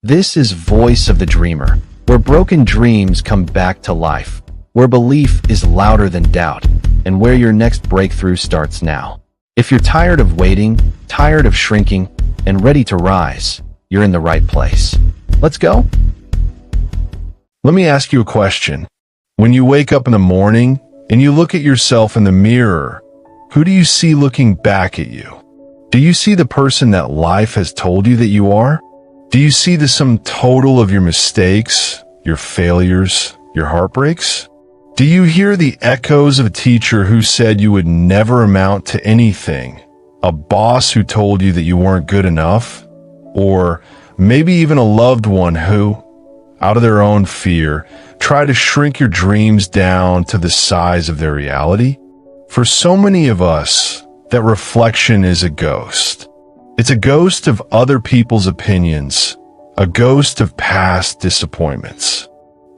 This is Voice of the Dreamer, where broken dreams come back to life, where belief is louder than doubt, and where your next breakthrough starts now. If you're tired of waiting, tired of shrinking, and ready to rise, you're in the right place. Let's go. Let me ask you a question. When you wake up in the morning and you look at yourself in the mirror, who do you see looking back at you? Do you see the person that life has told you that you are? Do you see the sum total of your mistakes, your failures, your heartbreaks? Do you hear the echoes of a teacher who said you would never amount to anything? A boss who told you that you weren't good enough? Or maybe even a loved one who, out of their own fear, tried to shrink your dreams down to the size of their reality? For so many of us, that reflection is a ghost. It's a ghost of other people's opinions, a ghost of past disappointments.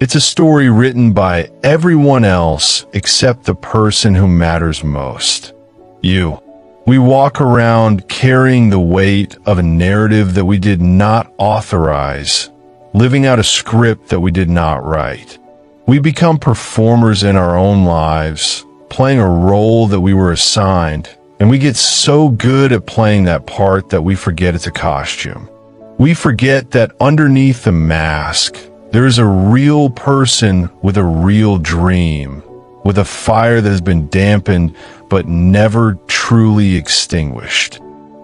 It's a story written by everyone else except the person who matters most. You. We walk around carrying the weight of a narrative that we did not authorize, living out a script that we did not write. We become performers in our own lives, playing a role that we were assigned, and we get so good at playing that part that we forget it's a costume. We forget that underneath the mask, there is a real person with a real dream, with a fire that has been dampened but never truly extinguished.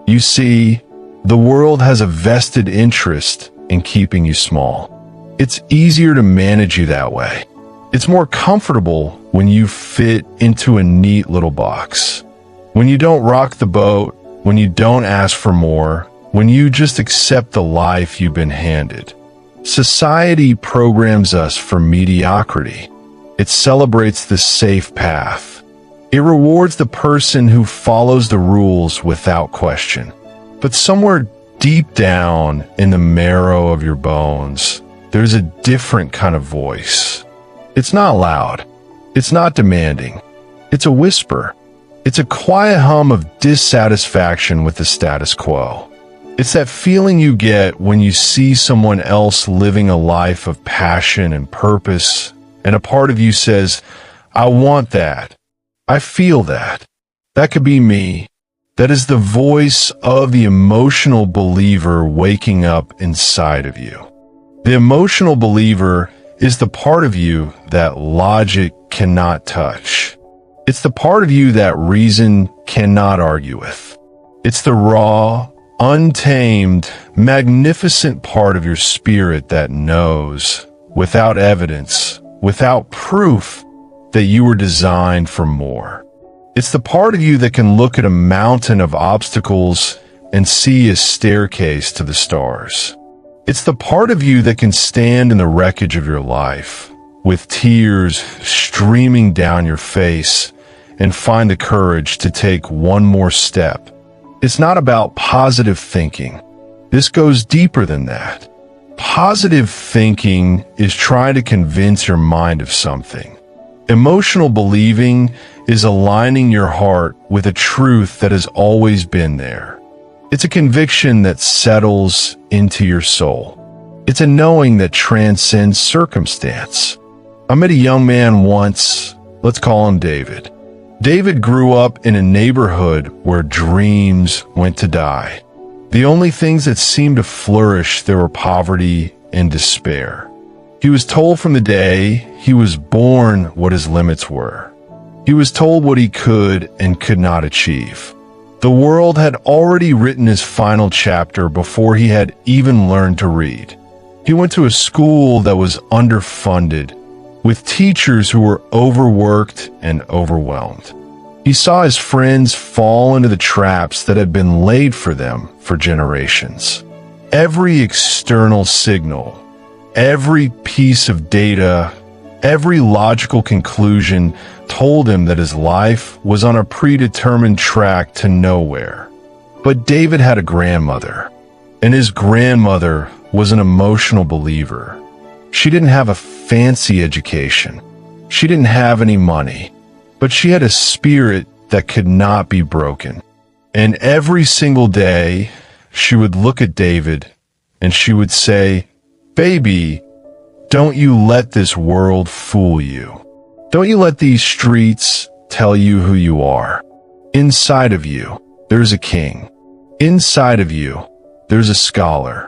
You see, the world has a vested interest in keeping you small. It's easier to manage you that way. It's more comfortable when you fit into a neat little box. When you don't rock the boat, when you don't ask for more, when you just accept the life you've been handed. Society programs us for mediocrity. It celebrates the safe path. It rewards the person who follows the rules without question. But somewhere deep down in the marrow of your bones, there's a different kind of voice. It's not loud. It's not demanding. It's a whisper. It's a quiet hum of dissatisfaction with the status quo. It's that feeling you get when you see someone else living a life of passion and purpose, and a part of you says, I want that. I feel that. That could be me. That is the voice of the emotional believer waking up inside of you. The emotional believer is the part of you that logic cannot touch. It's the part of you that reason cannot argue with. It's the raw, untamed, magnificent part of your spirit that knows, without evidence, without proof, that you were designed for more. It's the part of you that can look at a mountain of obstacles and see a staircase to the stars. It's the part of you that can stand in the wreckage of your life, with tears streaming down your face, and find the courage to take one more step. It's not about positive thinking. This goes deeper than that. Positive thinking is trying to convince your mind of something. Emotional believing is aligning your heart with a truth that has always been there. It's a conviction that settles into your soul. It's a knowing that transcends circumstance. I met a young man once, let's call him David. David grew up in a neighborhood where dreams went to die. The only things that seemed to flourish there were poverty and despair. He was told from the day he was born what his limits were. He was told what he could and could not achieve. The world had already written his final chapter before he had even learned to read. He went to a school that was underfunded, with teachers who were overworked and overwhelmed. He saw his friends fall into the traps that had been laid for them for generations. Every external signal, every piece of data, every logical conclusion told him that his life was on a predetermined track to nowhere. But David had a grandmother, and his grandmother was an emotional believer. She didn't have a fancy education. She didn't have any money, but she had a spirit that could not be broken. And every single day, she would look at David and she would say, Baby, don't you let this world fool you. Don't you let these streets tell you who you are. Inside of you, there's a king. Inside of you, there's a scholar.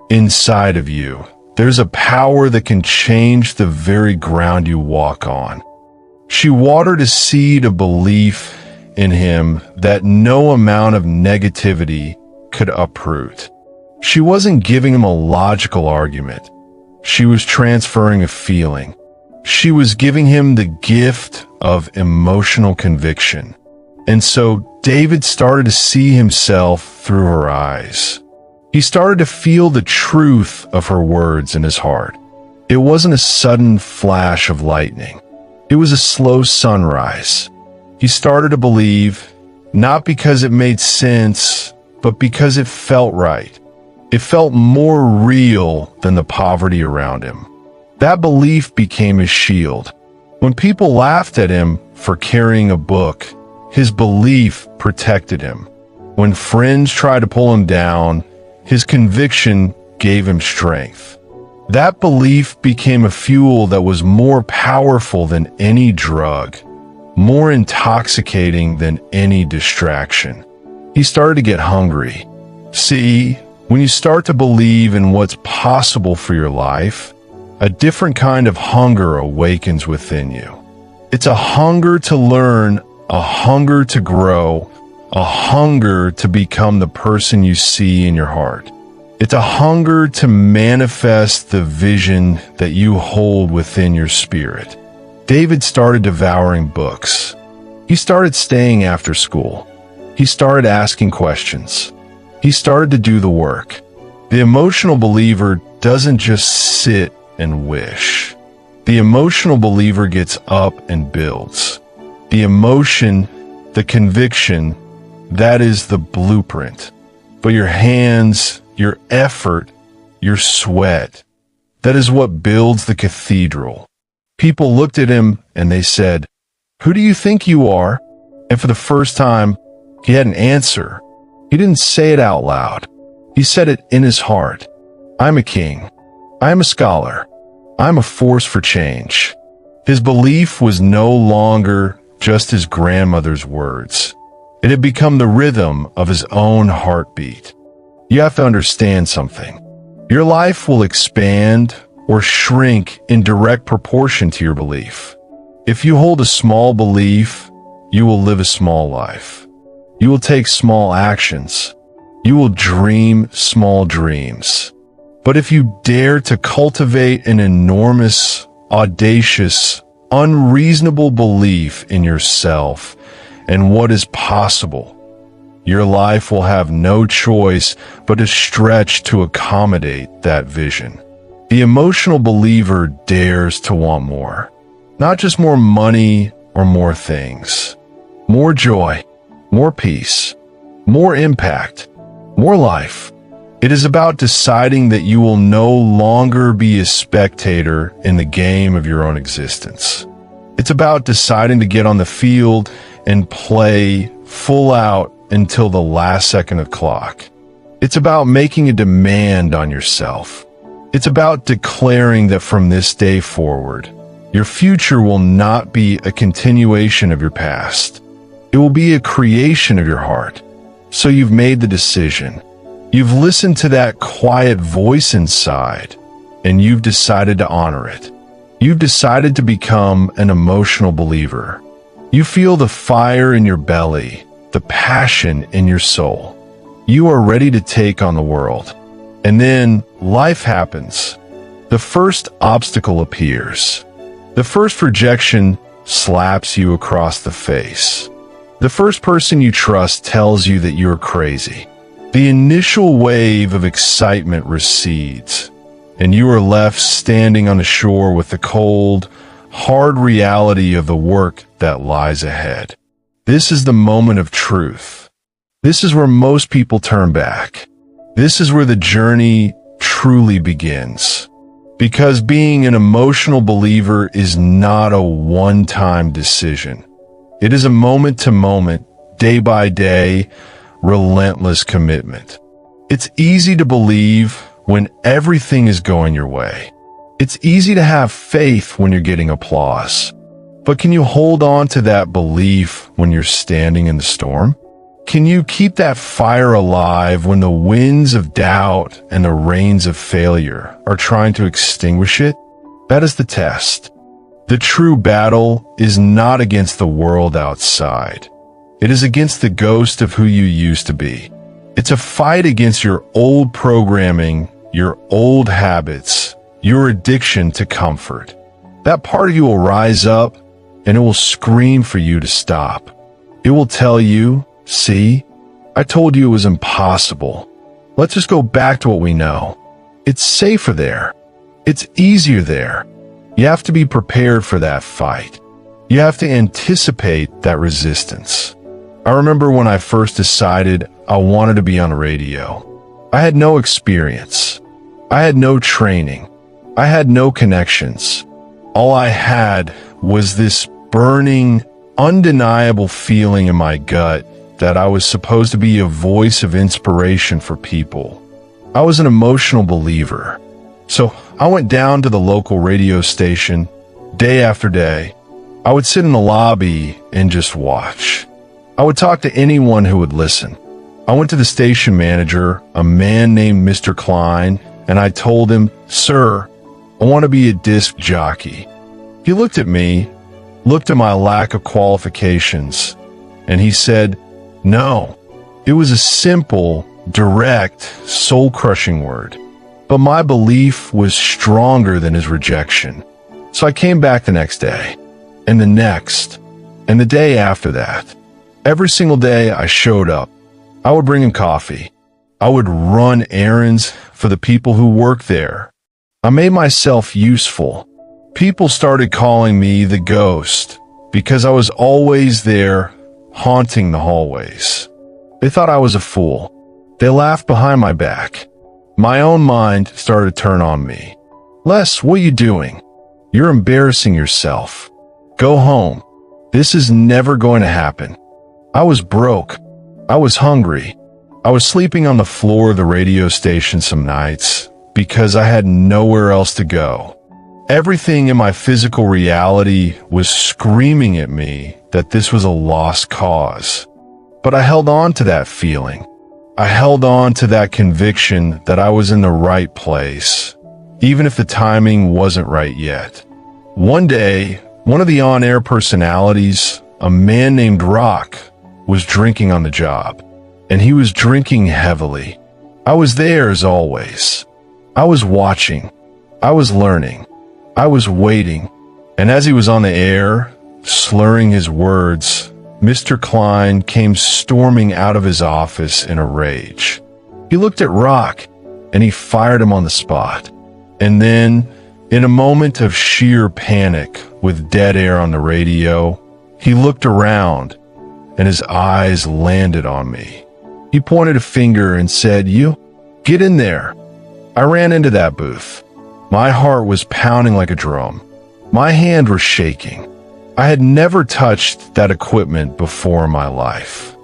Inside of you, there's a power that can change the very ground you walk on. She watered a seed of belief in him that no amount of negativity could uproot. She wasn't giving him a logical argument. She was transferring a feeling. She was giving him the gift of emotional conviction. And so David started to see himself through her eyes. He started to feel the truth of her words in his heart. It wasn't a sudden flash of lightning. It was a slow sunrise. He started to believe, not because it made sense, but because it felt right. It felt more real than the poverty around him. That belief became his shield. When people laughed at him for carrying a book, his belief protected him. When friends tried to pull him down, his conviction gave him strength. That belief became a fuel that was more powerful than any drug, more intoxicating than any distraction. He started to get hungry. See, when you start to believe in what's possible for your life, a different kind of hunger awakens within you. It's a hunger to learn, a hunger to grow, a hunger to become the person you see in your heart. It's a hunger to manifest the vision that you hold within your spirit. David started devouring books. He started staying after school. He started asking questions. He started to do the work. The emotional believer doesn't just sit and wish. The emotional believer gets up and builds. The emotion, the conviction, that is the blueprint. But your hands, your effort, your sweat, that is what builds the cathedral. People looked at him and they said, "Who do you think you are?" And for the first time, he had an answer. He didn't say it out loud. He said it in his heart. "I'm a king. I'm a scholar. I'm a force for change." His belief was no longer just his grandmother's words. It had become the rhythm of his own heartbeat. You have to understand something. Your life will expand or shrink in direct proportion to your belief. If you hold a small belief, you will live a small life. You will take small actions. You will dream small dreams. But if you dare to cultivate an enormous, audacious, unreasonable belief in yourself and what is possible, your life will have no choice but to stretch to accommodate that vision. The emotional believer dares to want more. Not just more money or more things. More joy, more peace, more impact, more life. It is about deciding that you will no longer be a spectator in the game of your own existence. It's about deciding to get on the field and play full out until the last second of the clock. It's about making a demand on yourself. It's about declaring that from this day forward, your future will not be a continuation of your past. It will be a creation of your heart. So you've made the decision. You've listened to that quiet voice inside, and you've decided to honor it. You've decided to become an emotional believer. You feel the fire in your belly, the passion in your soul. You are ready to take on the world. And then life happens. The first obstacle appears. The first rejection slaps you across the face. The first person you trust tells you that you're crazy. The initial wave of excitement recedes, and you are left standing on the shore with the cold, hard reality of the work that lies ahead. This is the moment of truth. This is where most people turn back. This is where the journey truly begins. Because being an emotional believer is not a one-time decision. It is a moment-to-moment, day-by-day, relentless commitment. It's easy to believe when everything is going your way. It's easy to have faith when you're getting applause. But can you hold on to that belief when you're standing in the storm? Can you keep that fire alive when the winds of doubt and the rains of failure are trying to extinguish it? That is the test. The true battle is not against the world outside. It is against the ghost of who you used to be. It's a fight against your old programming, your old habits, your addiction to comfort. That part of you will rise up and it will scream for you to stop. It will tell you, see, I told you it was impossible. Let's just go back to what we know. It's safer there. It's easier there. You have to be prepared for that fight. You have to anticipate that resistance. I remember when I first decided I wanted to be on the radio. I had no experience. I had no training. I had no connections. All I had was this burning, undeniable feeling in my gut that I was supposed to be a voice of inspiration for people. I was an emotional believer. So I went down to the local radio station day after day. I would sit in the lobby and just watch. I would talk to anyone who would listen. I went to the station manager, a man named Mr. Klein, and I told him, "Sir, I want to be a disc jockey." He looked at me, looked at my lack of qualifications, and he said, "No." It was a simple, direct, soul-crushing word. But my belief was stronger than his rejection. So I came back the next day, and the next, and the day after that. Every single day I showed up. I would bring him coffee. I would run errands for the people who worked there. I made myself useful. People started calling me the ghost because I was always there, haunting the hallways. They thought I was a fool. They laughed behind my back. My own mind started to turn on me. "Les, what are you doing? You're embarrassing yourself. Go home. This is never going to happen." I was broke. I was hungry. I was sleeping on the floor of the radio station some nights because I had nowhere else to go. Everything in my physical reality was screaming at me that this was a lost cause. But I held on to that feeling. I held on to that conviction that I was in the right place, even if the timing wasn't right yet. One day, one of the on-air personalities, a man named Rock, was drinking on the job, and he was drinking heavily. I was there as always. I was watching. I was learning. I was waiting. And as he was on the air, slurring his words, Mr. Klein came storming out of his office in a rage. He looked at Rock, and he fired him on the spot. And then, in a moment of sheer panic, with dead air on the radio, he looked around, and his eyes landed on me. He pointed a finger and said, "You, get in there." I ran into that booth. My heart was pounding like a drum. My hand was shaking. I had never touched that equipment before in my life.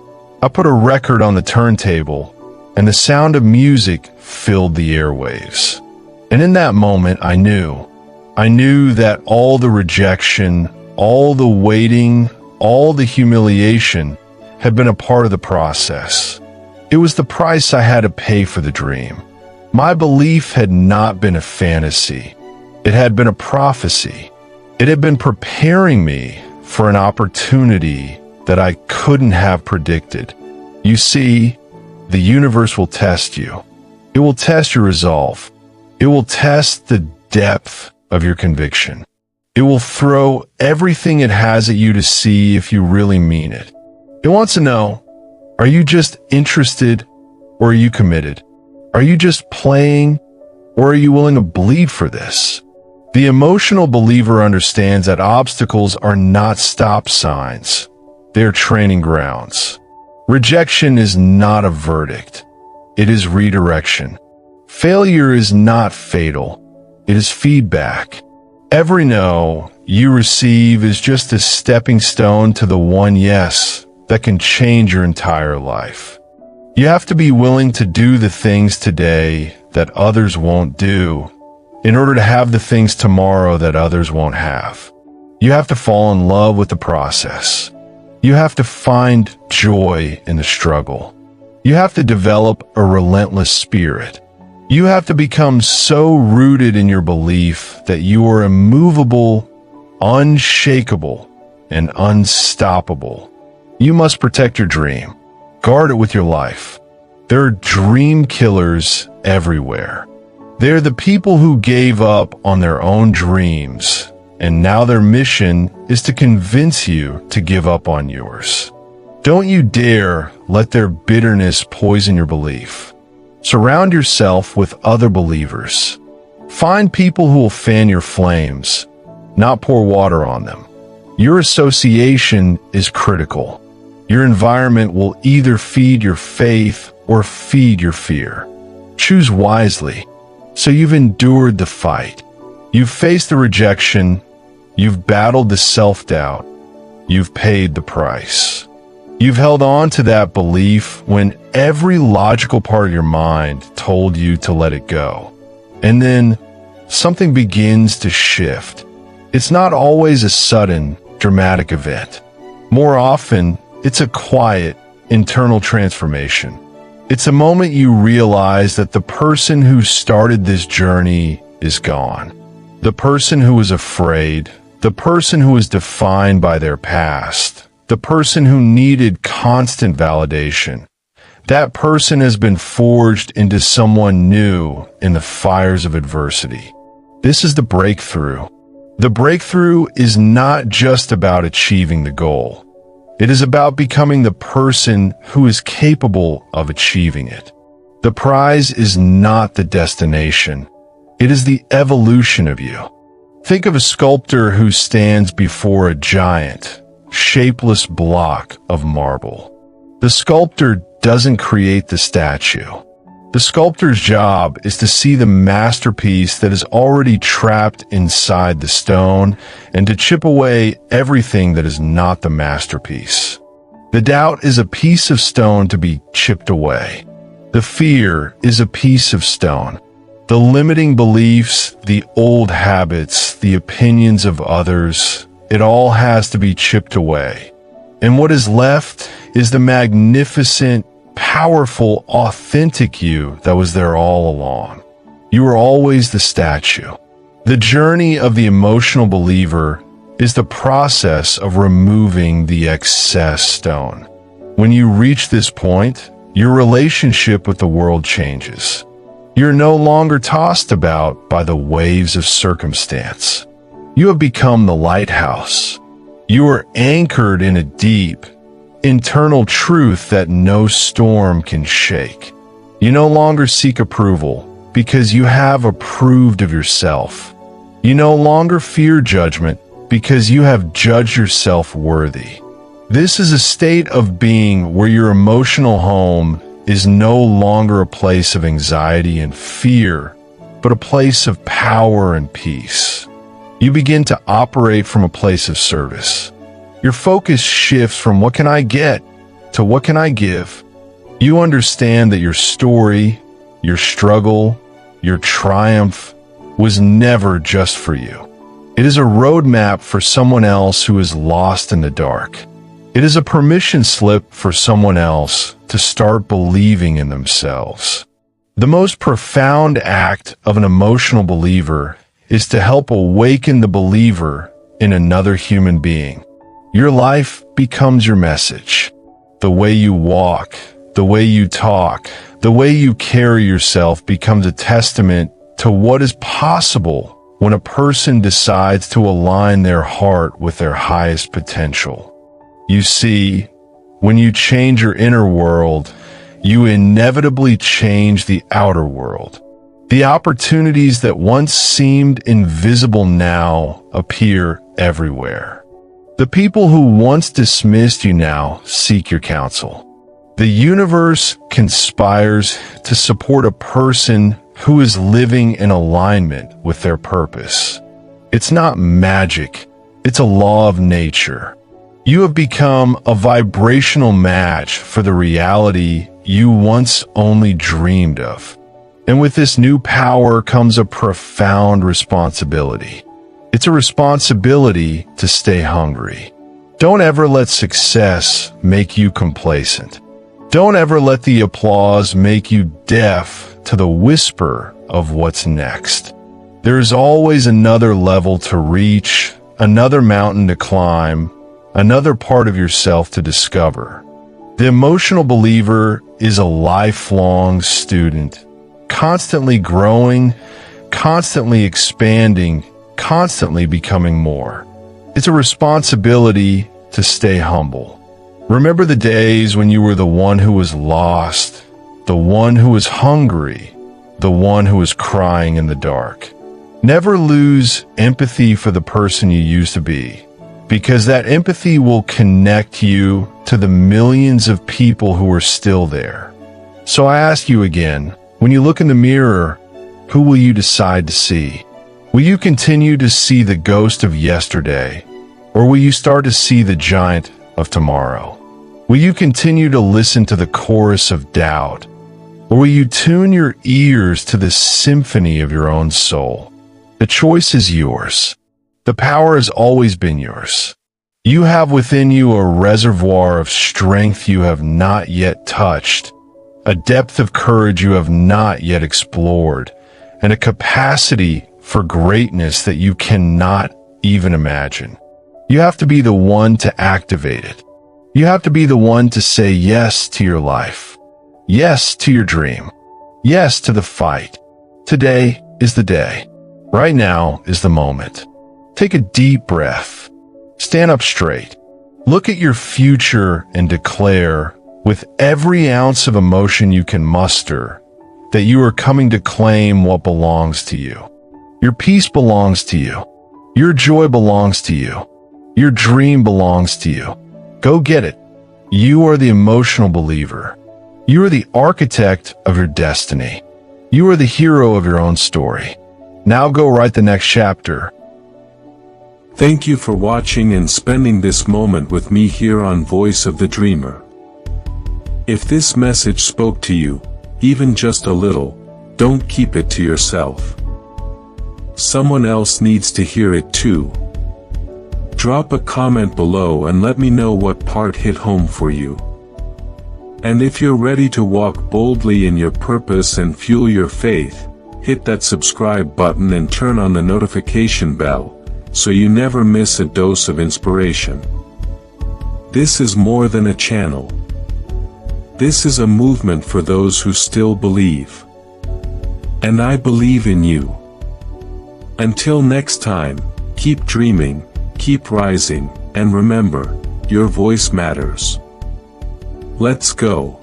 I put a record on the turntable, and the sound of music filled the airwaves. And in that moment, I knew that all the rejection, all the waiting, all the humiliation had been a part of the process. It was the price I had to pay for the dream. My belief had not been a fantasy. It had been a prophecy. It had been preparing me for an opportunity that I couldn't have predicted. You see, the universe will test you. It will test your resolve. It will test the depth of your conviction. It will throw everything it has at you to see if you really mean it. It wants to know, are you just interested or are you committed? Are you just playing or are you willing to bleed for this? The emotional believer understands that obstacles are not stop signs. They're training grounds. Rejection is not a verdict. It is redirection. Failure is not fatal. It is feedback. Every no you receive is just a stepping stone to the one yes that can change your entire life. You have to be willing to do the things today that others won't do in order to have the things tomorrow that others won't have. You have to fall in love with the process. You have to find joy in the struggle. You have to develop a relentless spirit. You have to become so rooted in your belief that you are immovable, unshakable, and unstoppable. You must protect your dream. Guard it with your life. There are dream killers everywhere. They're the people who gave up on their own dreams, and now their mission is to convince you to give up on yours. Don't you dare let their bitterness poison your belief. Surround yourself with other believers. Find people who will fan your flames, not pour water on them. Your association is critical. Your environment will either feed your faith or feed your fear. Choose wisely. So you've endured the fight. You've faced the rejection. You've battled the self-doubt. You've paid the price. You've held on to that belief when every logical part of your mind told you to let it go. And then something begins to shift. It's not always a sudden, dramatic event. More often, it's a quiet, internal transformation. It's a moment you realize that the person who started this journey is gone. The person who was afraid, the person who was defined by their past, the person who needed constant validation. That person has been forged into someone new in the fires of adversity. This is the breakthrough. The breakthrough is not just about achieving the goal. It is about becoming the person who is capable of achieving it. The prize is not the destination. It is the evolution of you. Think of a sculptor who stands before a giant, shapeless block of marble. The sculptor doesn't create the statue. The sculptor's job is to see the masterpiece that is already trapped inside the stone and to chip away everything that is not the masterpiece. The doubt is a piece of stone to be chipped away. The fear is a piece of stone. The limiting beliefs, the old habits, the opinions of others, it all has to be chipped away. And what is left is the magnificent, powerful, authentic you that was there all along. You were always the statue. The journey of the emotional believer is the process of removing the excess stone. When you reach this point, your relationship with the world changes. You're no longer tossed about by the waves of circumstance. You have become the lighthouse. You are anchored in a deep, internal truth that no storm can shake. You no longer seek approval because you have approved of yourself. You no longer fear judgment because you have judged yourself worthy. This is a state of being where your emotional home is no longer a place of anxiety and fear, but a place of power and peace. You begin to operate from a place of service. Your focus shifts from what can I get to what can I give. You understand that your story, your struggle, your triumph was never just for you. It is a roadmap for someone else who is lost in the dark. It is a permission slip for someone else to start believing in themselves. The most profound act of an emotional believer is to help awaken the believer in another human being. Your life becomes your message. The way you walk, the way you talk, the way you carry yourself becomes a testament to what is possible when a person decides to align their heart with their highest potential. You see, when you change your inner world, you inevitably change the outer world. The opportunities that once seemed invisible now appear everywhere. The people who once dismissed you now seek your counsel. The universe conspires to support a person who is living in alignment with their purpose. It's not magic, it's a law of nature. You have become a vibrational match for the reality you once only dreamed of. And with this new power comes a profound responsibility. It's a responsibility to stay hungry. Don't ever let success make you complacent. Don't ever let the applause make you deaf to the whisper of what's next. There's always another level to reach, another mountain to climb, another part of yourself to discover. The emotional believer is a lifelong student, constantly growing, constantly expanding, constantly becoming more. It's a responsibility to stay humble. Remember the days when you were the one who was lost, the one who was hungry, the one who was crying in the dark. Never lose empathy for the person you used to be, because that empathy will connect you to the millions of people who are still there. So I ask you again, when you look in the mirror, who will you decide to see? Will you continue to see the ghost of yesterday, or will you start to see the giant of tomorrow? Will you continue to listen to the chorus of doubt, or will you tune your ears to the symphony of your own soul? The choice is yours. The power has always been yours. You have within you a reservoir of strength you have not yet touched, a depth of courage you have not yet explored, and a capacity for greatness that you cannot even imagine. You have to be the one to activate it. You have to be the one to say yes to your life, yes to your dream, yes to the fight. Today is the day. Right now is the moment. Take a deep breath. Stand up straight. Look at your future and declare, with every ounce of emotion you can muster, that you are coming to claim what belongs to you. Your peace belongs to you. Your joy belongs to you. Your dream belongs to you. Go get it. You are the emotional believer. You are the architect of your destiny. You are the hero of your own story. Now go write the next chapter. Thank you for watching and spending this moment with me here on Voice of the Dreamer. If this message spoke to you, even just a little, don't keep it to yourself. Someone else needs to hear it too. Drop a comment below and let me know what part hit home for you. And if you're ready to walk boldly in your purpose and fuel your faith, hit that subscribe button and turn on the notification bell, so you never miss a dose of inspiration. This is more than a channel. This is a movement for those who still believe. And I believe in you. Until next time, keep dreaming, keep rising, and remember, your voice matters. Let's go.